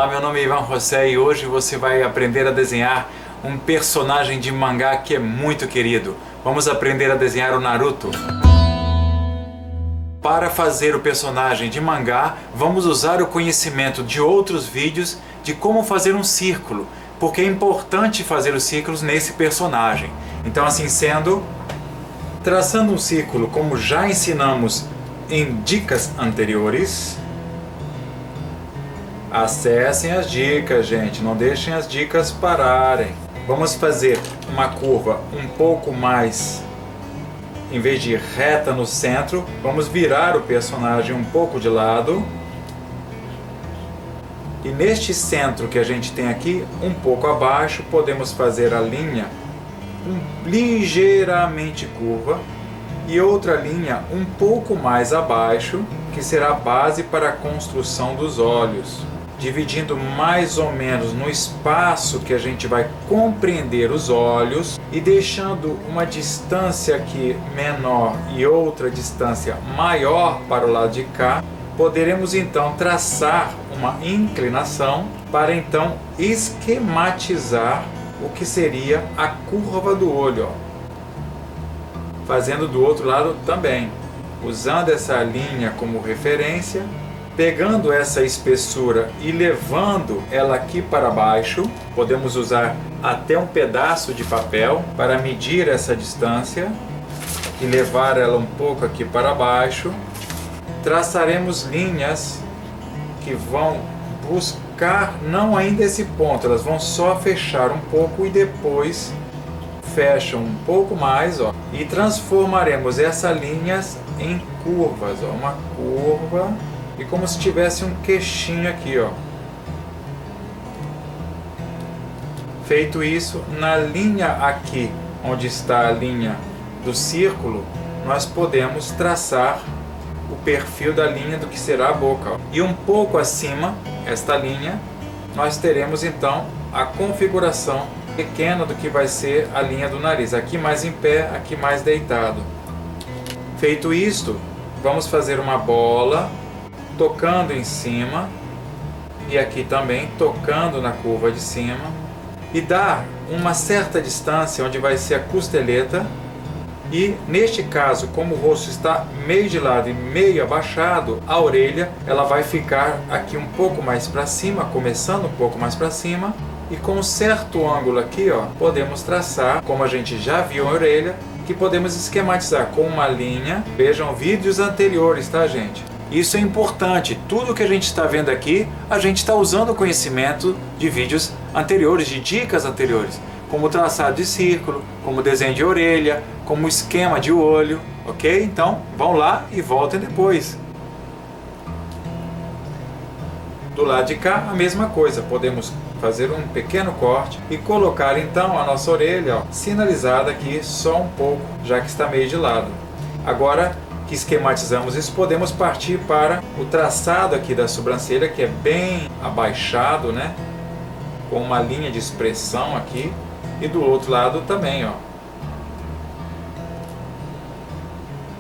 Olá, meu nome é Ivan José e hoje você vai aprender a desenhar um personagem de mangá que é muito querido. Vamos aprender a desenhar o Naruto. Para fazer o personagem de mangá, vamos usar o conhecimento de outros vídeos de como fazer um círculo, porque é importante fazer os círculos nesse personagem. Então, assim sendo, traçando um círculo como já ensinamos em dicas anteriores. Acessem as dicas, gente, não deixem as dicas pararem. Vamos fazer uma curva um pouco mais, em vez de reta no centro, vamos virar o personagem um pouco de lado. E neste centro que a gente tem aqui, um pouco abaixo, podemos fazer a linha ligeiramente curva e outra linha um pouco mais abaixo, que será a base para a construção dos olhos, dividindo mais ou menos no espaço que a gente vai compreender os olhos e deixando uma distância aqui menor e outra distância maior para o lado de cá. Poderemos então traçar uma inclinação para então esquematizar o que seria a curva do olho, fazendo do outro lado também, usando essa linha como referência, pegando essa espessura e levando ela aqui para baixo. Podemos usar até um pedaço de papel para medir essa distância e levar ela um pouco aqui para baixo. Traçaremos linhas que vão buscar não ainda esse ponto, elas vão só fechar um pouco e depois fecham um pouco mais, ó, e transformaremos essas linhas em curvas, ó, uma curva e como se tivesse um queixinho aqui, ó. Feito isso, na linha aqui, onde está a linha do círculo, nós podemos traçar o perfil da linha do que será a boca, ó. E um pouco acima, esta linha, nós teremos então a configuração pequena do que vai ser a linha do nariz. Aqui mais em pé, aqui mais deitado. Feito isto, vamos fazer uma bola tocando em cima e aqui também tocando na curva de cima e dar uma certa distância onde vai ser a costeleta. E neste caso, como o rosto está meio de lado e meio abaixado, a orelha ela vai ficar aqui um pouco mais para cima, começando um pouco mais para cima, e com um certo ângulo aqui, ó, podemos traçar, como a gente já viu a orelha, que podemos esquematizar com uma linha. Vejam vídeos anteriores, tá, gente? Isso é importante, tudo que a gente está vendo aqui, a gente está usando o conhecimento de vídeos anteriores, de dicas anteriores, como traçado de círculo, como desenho de orelha, como esquema de olho, ok? Então, vão lá e voltem depois. Do lado de cá, a mesma coisa, podemos fazer um pequeno corte e colocar então a nossa orelha, ó, sinalizada aqui só um pouco, já que está meio de lado. Agora que esquematizamos isso, podemos partir para o traçado aqui da sobrancelha, que é bem abaixado, né? Com uma linha de expressão aqui, e do outro lado também, ó.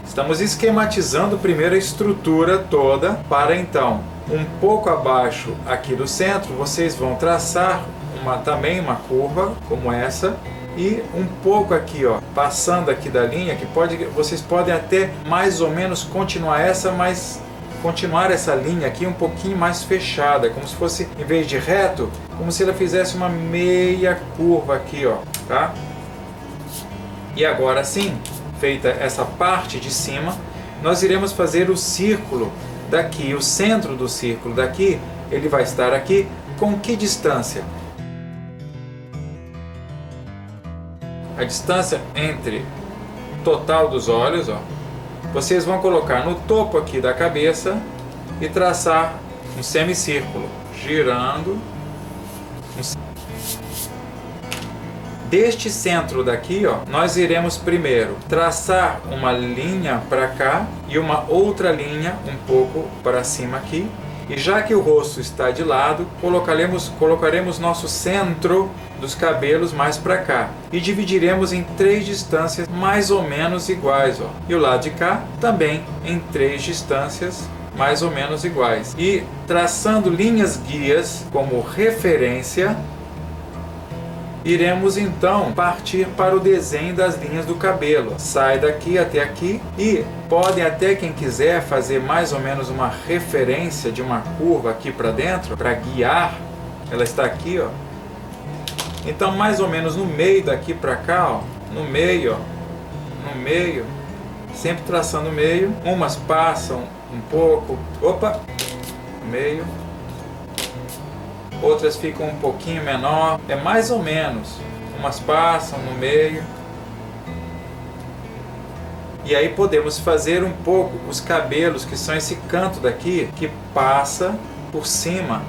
Estamos esquematizando primeiro a estrutura toda, para então, um pouco abaixo aqui do centro, vocês vão traçar também uma curva como essa, e um pouco aqui, ó, passando aqui da linha, que vocês podem até mais ou menos continuar essa linha aqui um pouquinho mais fechada, como se fosse, em vez de reto, como se ela fizesse uma meia curva aqui, ó, tá? E agora sim, feita essa parte de cima, nós iremos fazer o círculo daqui, o centro do círculo daqui, ele vai estar aqui com que distância? A distância entre o total dos olhos, ó, vocês vão colocar no topo aqui da cabeça e traçar um semicírculo, girando. Deste centro daqui, ó, nós iremos primeiro traçar uma linha para cá e uma outra linha um pouco para cima aqui. E já que o rosto está de lado, colocaremos nosso centro dos cabelos mais para cá e dividiremos em 3 distâncias mais ou menos iguais, ó. E o lado de cá também em 3 distâncias mais ou menos iguais. E traçando linhas guias como referência, iremos então partir para o desenho das linhas do cabelo. Sai daqui até aqui e podem até, quem quiser, fazer mais ou menos uma referência de uma curva aqui para dentro, para guiar. Ela está aqui, ó. Então mais ou menos no meio daqui para cá, ó, no meio, ó, no meio, sempre traçando o meio. Umas passam um pouco, opa, no meio. Outras ficam um pouquinho menor, é mais ou menos, umas passam no meio. E aí podemos fazer um pouco os cabelos, que são esse canto daqui, que passa por cima,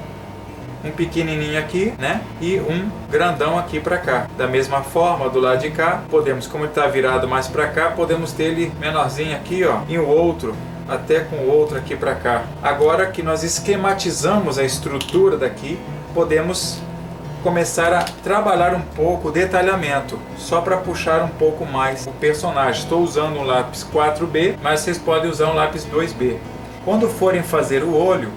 um pequenininho aqui, né? E um grandão aqui para cá. Da mesma forma, do lado de cá, podemos, como ele está virado mais para cá, podemos ter ele menorzinho aqui, ó, e o outro até com o outro aqui para cá. Agora que nós esquematizamos a estrutura daqui, podemos começar a trabalhar um pouco o detalhamento, só para puxar um pouco mais o personagem. Estou usando um lápis 4B, mas vocês podem usar um lápis 2B. Quando forem fazer o olho,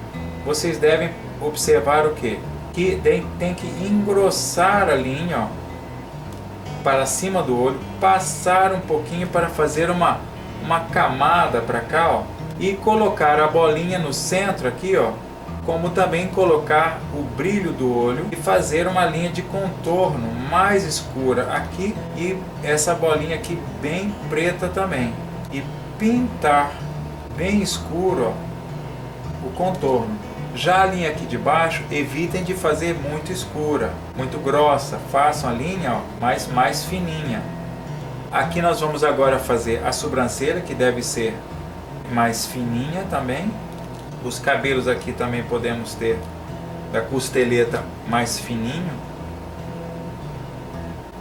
vocês devem observar o quê? Que tem que engrossar a linha, ó, para cima do olho, passar um pouquinho para fazer uma camada para cá, ó, e colocar a bolinha no centro aqui, ó, como também colocar o brilho do olho e fazer uma linha de contorno mais escura aqui e essa bolinha aqui bem preta também, e pintar bem escuro, ó, o contorno. Já a linha aqui de baixo, evitem de fazer muito escura, muito grossa, façam a linha, ó, mais fininha. Aqui nós vamos agora fazer a sobrancelha, que deve ser mais fininha também. Os cabelos aqui também podemos ter da costeleta mais fininho.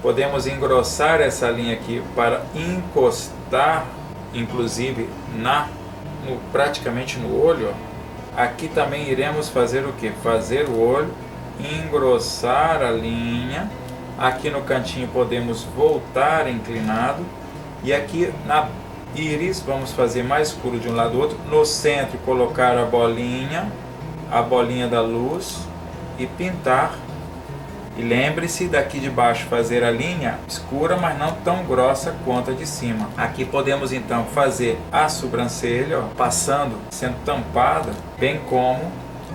Podemos engrossar essa linha aqui para encostar, inclusive, praticamente no olho, ó. Aqui também iremos fazer o que? Fazer o olho, engrossar a linha. Aqui no cantinho podemos voltar inclinado. E aqui na íris vamos fazer mais escuro de um lado do outro. No centro colocar a bolinha da luz e pintar. E lembre-se daqui de baixo fazer a linha escura, mas não tão grossa quanto a de cima. Aqui podemos então fazer a sobrancelha, ó, passando, sendo tampada, bem como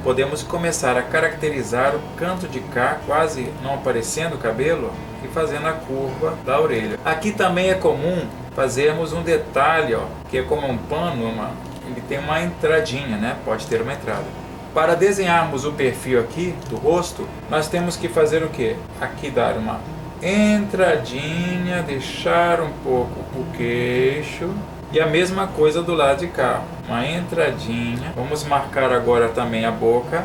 podemos começar a caracterizar o canto de cá, quase não aparecendo o cabelo, ó, e fazendo a curva da orelha. Aqui também é comum fazermos um detalhe, ó, que é como um pano, ele tem uma entradinha, né? Pode ter uma entrada. Para desenharmos o perfil aqui do rosto, nós temos que fazer o que? Aqui dar uma entradinha, deixar um pouco o queixo. E a mesma coisa do lado de cá, uma entradinha. Vamos marcar agora também a boca.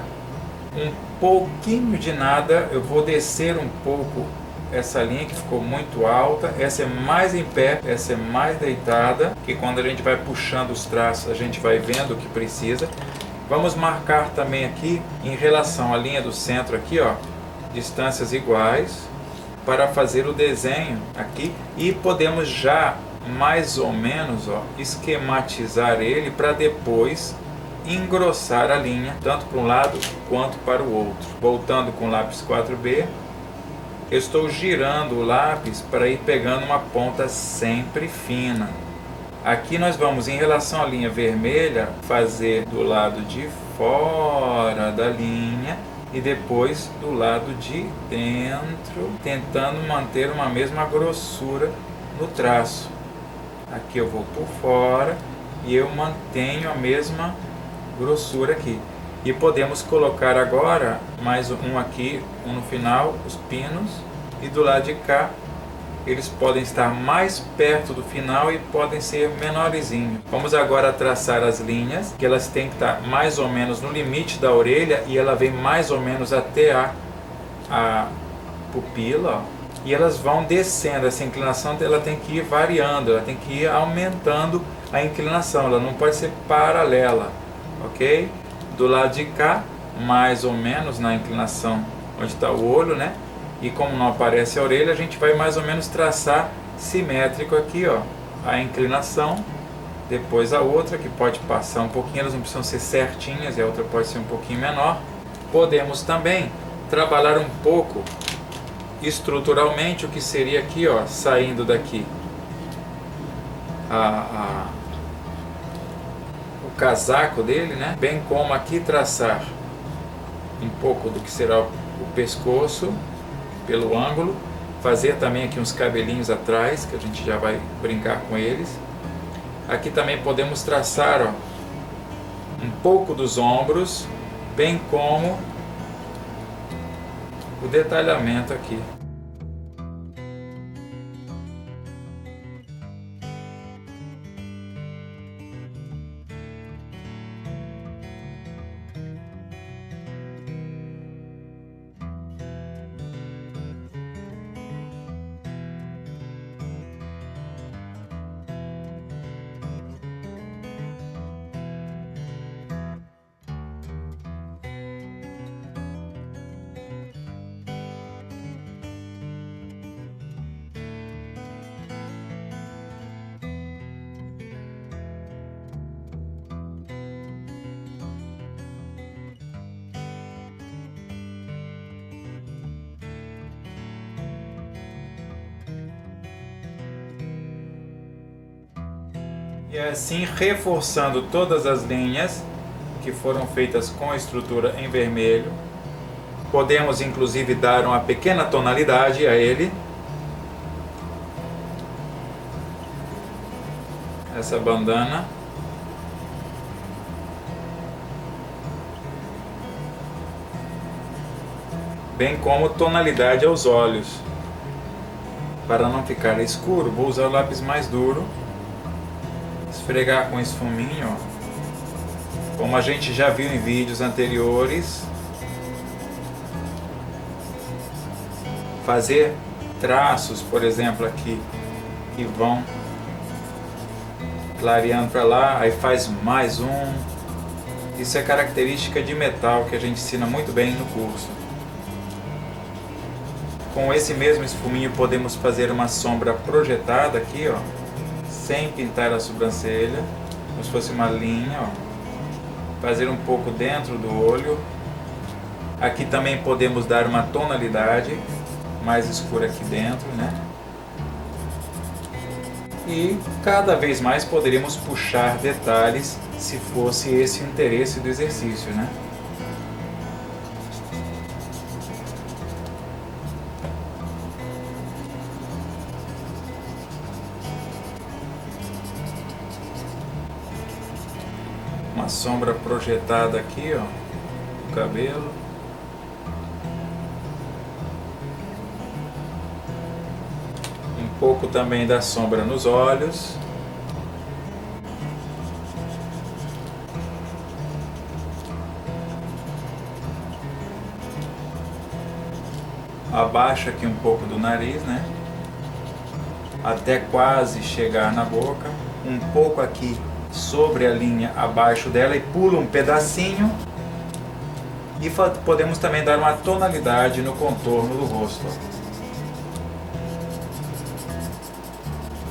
Um pouquinho de nada, eu vou descer um pouco essa linha que ficou muito alta. Essa é mais em pé, essa é mais deitada, que quando a gente vai puxando os traços, a gente vai vendo o que precisa. Vamos marcar também aqui, em relação à linha do centro aqui, ó, distâncias iguais, para fazer o desenho aqui. E podemos já, mais ou menos, ó, esquematizar ele para depois engrossar a linha, tanto para um lado quanto para o outro. Voltando com o lápis 4B, eu estou girando o lápis para ir pegando uma ponta sempre fina. Aqui nós vamos, em relação à linha vermelha, fazer do lado de fora da linha e depois do lado de dentro, tentando manter uma mesma grossura no traço. Aqui eu vou por fora e eu mantenho a mesma grossura aqui. E podemos colocar agora mais um aqui, um no final, os pinos, e do lado de cá eles podem estar mais perto do final e podem ser menorzinhos. Vamos agora traçar as linhas, que elas têm que estar mais ou menos no limite da orelha e ela vem mais ou menos até a pupila, ó. E elas vão descendo, essa inclinação ela tem que ir variando, ela tem que ir aumentando a inclinação, ela não pode ser paralela, ok? Do lado de cá, mais ou menos na inclinação onde está o olho, né? E como não aparece a orelha, a gente vai mais ou menos traçar simétrico aqui, ó, a inclinação depois a outra, que pode passar um pouquinho, elas não precisam ser certinhas, e a outra pode ser um pouquinho menor. Podemos também trabalhar um pouco estruturalmente o que seria aqui, ó, saindo daqui o casaco dele, né? Bem como aqui traçar um pouco do que será o pescoço pelo ângulo, fazer também aqui uns cabelinhos atrás, que a gente já vai brincar com eles. Aqui também podemos traçar, ó, um pouco dos ombros, bem como o detalhamento aqui. E assim, reforçando todas as linhas que foram feitas com a estrutura em vermelho, podemos inclusive dar uma pequena tonalidade a ele. Essa bandana. Bem como tonalidade aos olhos. Para não ficar escuro, vou usar o lápis mais duro. Esfregar com esfuminho, ó, como a gente já viu em vídeos anteriores. Fazer traços, por exemplo, aqui, que vão clareando para lá, aí faz mais um. Isso é característica de metal que a gente ensina muito bem no curso. Com esse mesmo esfuminho podemos fazer uma sombra projetada aqui, ó, sem pintar a sobrancelha, como se fosse uma linha, ó. Fazer um pouco dentro do olho. Aqui também podemos dar uma tonalidade mais escura aqui dentro, né? E cada vez mais poderíamos puxar detalhes se fosse esse o interesse do exercício, né? Uma sombra projetada aqui, ó, no cabelo. Um pouco também da sombra nos olhos. Abaixo aqui um pouco do nariz, né? Até quase chegar na boca. Um pouco aqui sobre a linha abaixo dela e pula um pedacinho. E podemos também dar uma tonalidade no contorno do rosto.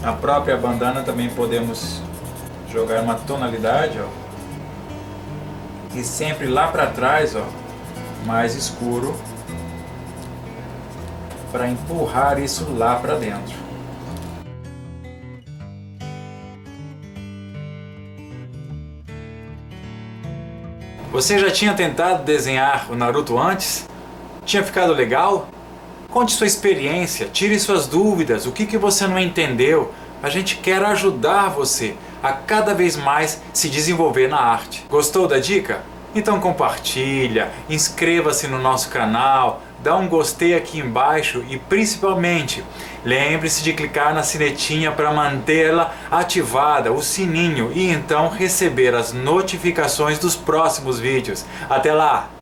A própria bandana também podemos jogar uma tonalidade, ó. E sempre lá para trás, ó, mais escuro, para empurrar isso lá para dentro. Você já tinha tentado desenhar o Naruto antes? Tinha ficado legal? Conte sua experiência, tire suas dúvidas, o que você não entendeu. A gente quer ajudar você a cada vez mais se desenvolver na arte. Gostou da dica? Então compartilha, inscreva-se no nosso canal, dá um gostei aqui embaixo e principalmente lembre-se de clicar na sinetinha para mantê-la ativada, o sininho, e então receber as notificações dos próximos vídeos. Até lá!